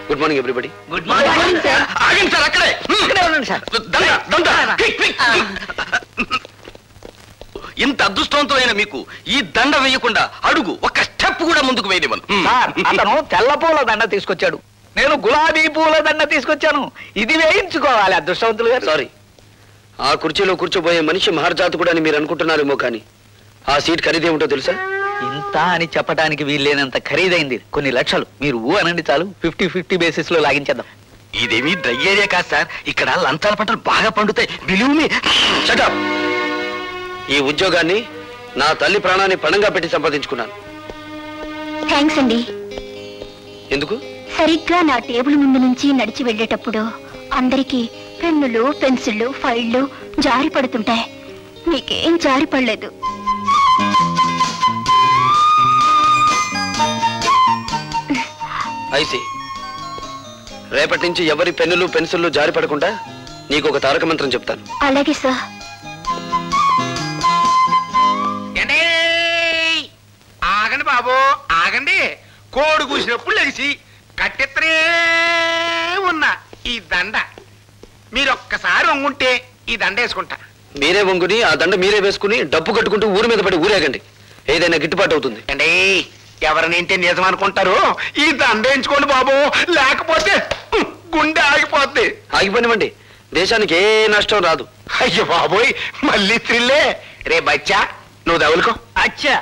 Good morning everybody. Good morning sir. ఆగండి sir, అక్కడే ఉండండి సార్. ఇంత అదృష్టవంతమైన మీకు ఈ దండ వేయకుండా అడుగు ఒక్క స్టెప్ కూడా ముందుకు వేయనివ్వను. సార్, అతను తెల్ల పూల దండ తీసుకొచ్చాడు, నేను గులాబీ పూల దండ తీసుకొచ్చాను. ఇది వేయించుకోవాలి అదృష్టవంతులు గారు. సారీ, ఆ కుర్చీలో కూర్చోబోయే మనిషి మహర్జాతకుడు అని మీరు అనుకుంటున్నారేమో, కానీ ఆ సీట్ ఖరీదేమిటో తెలుసా? ఇంత అని చెప్పడానికి వీల్లేనంత ఖరీదైంది. కొన్ని లక్షలు. మీరు అనండి చాలు, 50-50 బేసిస్ లో లాగించేద్దాం. ఇదేమీ డ్రై ఏరియా కాదు సార్, ఇక్కడ లంచాల పంటలు బాగా పండుతాయి. Believe me. Shut up. ఈ ఉద్యోగాన్ని నా తల్లి ప్రాణాన్ని పణంగా పెట్టి సంపాదించుకున్నాను. థ్యాంక్స్ అండి. ఎందుకు? సరిగ్గా నా టేబుల్ ముందు నుంచి నడిచి వెళ్ళేటప్పుడు అందరికీ పెన్నులు, పెన్సిళ్ళు, ఫైళ్లు జారి పడుతుంటాయి. మీకేం జారి పడలేదు. ఐసి, రేపటి నుంచి ఎవరి పెన్నులు పెన్సిళ్ళు జారి పడకుండా నీకు ఒక తారక మంత్రం చెప్తాను. అలాగే సార్. ఆగండి బాబు, ఆగండి. కోడి కూసినప్పుడు లెగిసి కట్టెత్తనే ఉన్న ఈ దండ మీరు ఒక్కసారి వంగుంటే ఈ దండ వేసుకుంటా. మీరే వంగుని ఆ దండ మీరే వేసుకుని డబ్బు కట్టుకుంటూ ఊరి మీద పడి ఊరేగండి. ఏదైనా గిట్టుబాటు అవుతుంది. అండి, ఎవరినేంటే నిజం అనుకుంటారు. ఈ దండ వేయించుకోండి బాబు, లేకపోతే గుండె ఆగిపోద్ది. ఆగిపోనివ్వండి, దేశానికి ఏ నష్టం రాదు. అయ్యో బాబోయ్, మళ్ళీ త్రిల్లే. రే బచ్చా, నువ్వు దవులుకో. అచ్చా,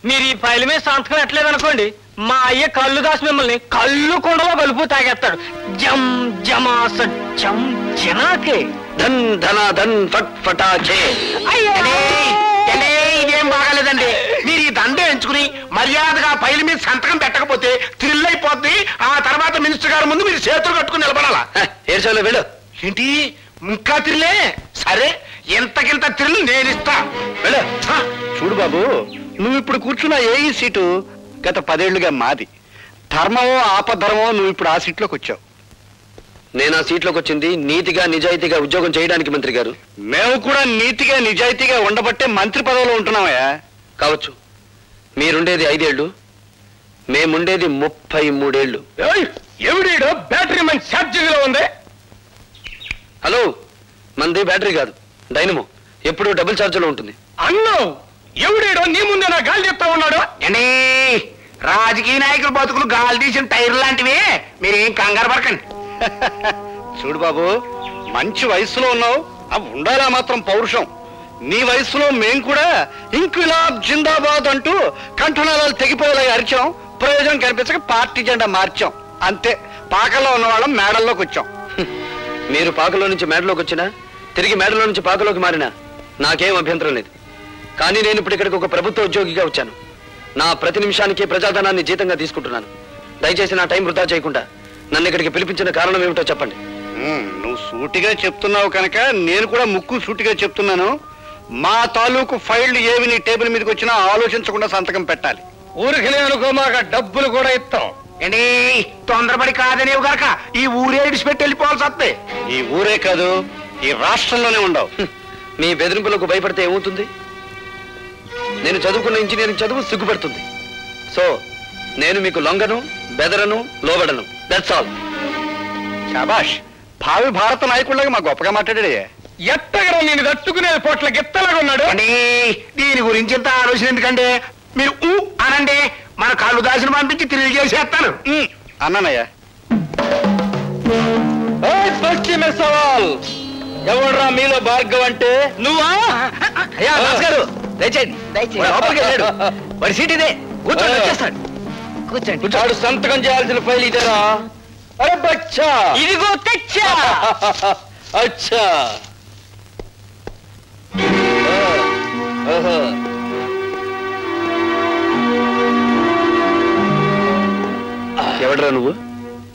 మీరు ఈ ఫైల్ మీద సంతకం ఎట్లేదనుకోండి, మా అయ్య కళ్ళు దాసి మిమ్మల్ని కళ్ళు కొండలో కలుపు తాగేస్తాడు. జం జమా సత్యం జనాకే ధన్ ధన ధన్ ఫట్ ఫటాచే. ఇదేం బాగాలేదండి. మీరు ఈ దండ ఎంచుకుని మర్యాదగా ఫైల్ మీద సంతకం పెట్టకపోతే థ్రిల్ అయిపోద్ది. ఆ తర్వాత మినిస్టర్ గారి ముందు మీరు చేతులు కట్టుకుని నిలబడాలా. ఏడ్చాలో వెళ్ళు. ఏంటి ఇంకా థ్రిల్లే? సరే, ఎంతకింత థ్రిల్ నేను ఇస్తా. వెళ్ళు. చూడు బాబు, నువ్వు ఇప్పుడు కూర్చున్న ఏ సీటు గత 10 ఏళ్లుగా మాది. ధర్మమో ఆపధర్మమో నువ్వు ఇప్పుడు ఆ సీట్లోకి వచ్చావు. నేను ఆ సీట్లోకి వచ్చింది నీతిగా నిజాయితీగా ఉద్యోగం చేయడానికి మంత్రి గారు. మేము కూడా నీతిగా నిజాయితీగా ఉండబట్టే మంత్రి పదవిలో ఉంటున్నామయ్యా. కావచ్చు, మీరుండేది 5 ఏళ్ళు, మేముండేది 33 ఏళ్ళు. ఎవడీడో బ్యాటరీ మన ఛార్జింగ్ లో ఉంది. హలో, మంది బ్యాటరీ కాదు, డైనమో. ఎప్పుడు డబుల్ ఛార్జ్ లో ఉంటుంది. అన్నో, ఎవడీడో నీ ముందే నా గాలి చెప్తా ఉన్నాడు. అండి, రాజకీయ నాయకుల బతుకులు గాలి తీసిన టైర్ లాంటివి. మీరేం కంగారు పడకండి. చూడు బాబు, మంచి వయసులో ఉన్నావు, అవి ఉండాలా మాత్రం పౌరుషం. నీ వయసులో మేం కూడా ఇంక్విలాబ్ జిందాబాద్ అంటూ కంఠనాళాలు తెగిపోయేలా అరిచాం. ప్రయోజనం కనిపించక పార్టీ జెండా మార్చాం. అంతే, పాకల్లో ఉన్న వాళ్ళం మేడల్లోకి వచ్చాం. మీరు పాకలో నుంచి మేడలోకి వచ్చినా, తిరిగి మేడలో నుంచి పాకలోకి మారినా నాకేం అభ్యంతరం లేదు. కానీ నేను ఇప్పుడు ఇక్కడికి ఒక ప్రభుత్వ ఉద్యోగిగా వచ్చాను. నా ప్రతి నిమిషానికి ప్రజాధనాన్ని జీతంగా తీసుకుంటున్నాను. దయచేసి నా టైం వృధా చేయకుండా నన్ను ఇక్కడికి పిలిపించిన కారణం ఏమిటో చెప్పండి. నువ్వు సూటిగా చెప్తున్నావు కనుక నేను కూడా ముక్కు సూటిగా చెప్తున్నాను. మా తాలూకు ఫైళ్లు ఏవి నీ టేబుల్ మీదకి వచ్చినా ఆలోచించకుండా సంతకం పెట్టాలి. ఊరికి అనుకో, మాకు డబ్బులు కూడా ఇస్తాం. ఏంటి తొందరపడి కాదనేవు కనుక ఈ ఊరే ఇడిచిపెట్టి వెళ్ళిపోవాల్సి వస్తే. ఈ ఊరే కాదు, ఈ రాష్ట్రంలోనే ఉండవు. మీ బెదిరింపులకు భయపడితే ఏమవుతుంది? నేను చదువుకున్న ఇంజనీరింగ్ చదువు సిగ్గుపడుతుంది. సో నేను మీకు లొంగను, బెదరను, లోబడను. That's all. శాబాష్, భావి భారత నాయకుడిలాగా మా గొప్పగా మాట్లాడే. ఎట్టగరా నేను తట్టుకునే పొట్ల గిత్తలాగా ఉన్నాడు. దీని గురించి ఎంత ఆలోచన ఎందుకంటే మీరు అనండి, మన కాళ్ళు దాసిన పంపించి తిరిగి చేసేస్తాను. అన్నానయ్యా. ఎవడ్రా మీలో భార్గవ్ అంటే? నువ్వా? అయ్యా గారు, దయచేయండి. లోపలికి వెళ్ళాడు. వాడి సీట్ ఇదే, కూర్చోండి, వచ్చేస్తాడు. కూర్చోండి. వాడు సంతకం చేయాల్సిన ఫైల్ ఇదేరా? అరే బచ్చా, ఇదిగో తెచ్చా. అచ్చా. ఎవడరా నువ్వు?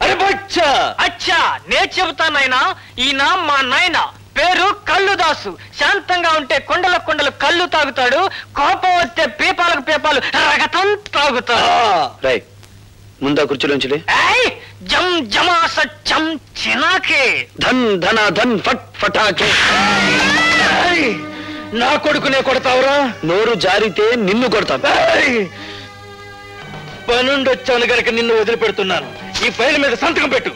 అరే బచ్చా. అచ్చా, నేను చెబుతానైనా. ఈయన మా నాయన, పేరు కల్లుదాసు. శాంతంగా ఉంటే కొండల కొండలు కళ్ళు తాగుతాడు, కోపం వస్తే పీపాలకు పీపాలు రగతం తాగుతాడు. రై, ముందా కుర్చీలోంచి జం జమా సత్యం చినాకే. ధన్ ధన ధన్ ఫట్ ఫటాకే. నా కొడుకునే కొడతావురా? నోరు జారితే నిన్ను కొడతాను. పనుండొచ్చాను గనక నిన్ను వదిలిపెడుతున్నాను. ఈ ఫైల్ మీద సంతకం పెట్టు.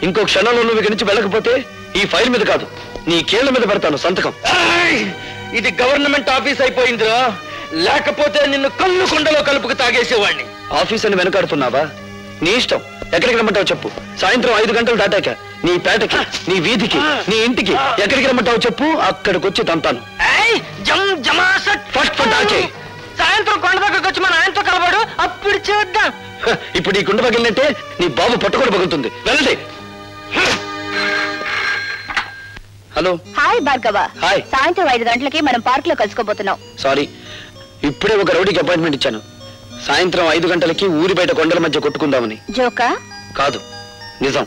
ఇంకో క్షణంలో నువ్వు ఇక్కడి నుంచి వెళ్ళకపోతే ఈ ఫైల్ మీద కాదు నీ కీళ్ల మీద పెడతాను సంతకం. ఇది గవర్నమెంట్ ఆఫీస్ అయిపోయిందిరా, లేకపోతే నిన్ను కళ్ళు కొండలో కలుపుకు తాగేసేవాడిని. ఆఫీస్ అని వెనకాడుతున్నావా? నీ ఇష్టం, ఎక్కడికి రమ్మంటావు చెప్పు. సాయంత్రం 5 గంటలు దాటాక నీ పేటకి, నీ వీధికి, నీ ఇంటికి ఎక్కడికి రమ్మంటావు చెప్పు, అక్కడికి వచ్చి తంతాను. ఫస్ట్ పటాకే. సాయంత్రం కొండ దగ్గరకు వచ్చి మన ఆయనతో కలవాడు, అప్పుడు చూద్దాం. ఇప్పుడు ఈ కుండ పగిలినట్టే నీ బాబు పట్టుకొని పగులుతుంది. వెళ్ళండి. హలో. హాయ్ భార్గవ. హాయ్. సాయంత్రం 5 గంటలకి మనం పార్క్ లో కలుసుకోబోతున్నాం. సారీ, ఇప్పుడే ఒక రౌడీకి అపాయింట్మెంట్ ఇచ్చాను. సాయంత్రం 5 గంటలకి ఊరి బయట కొండల మధ్య కొట్టుకుందామని. జోకా? కాదు, నిజం.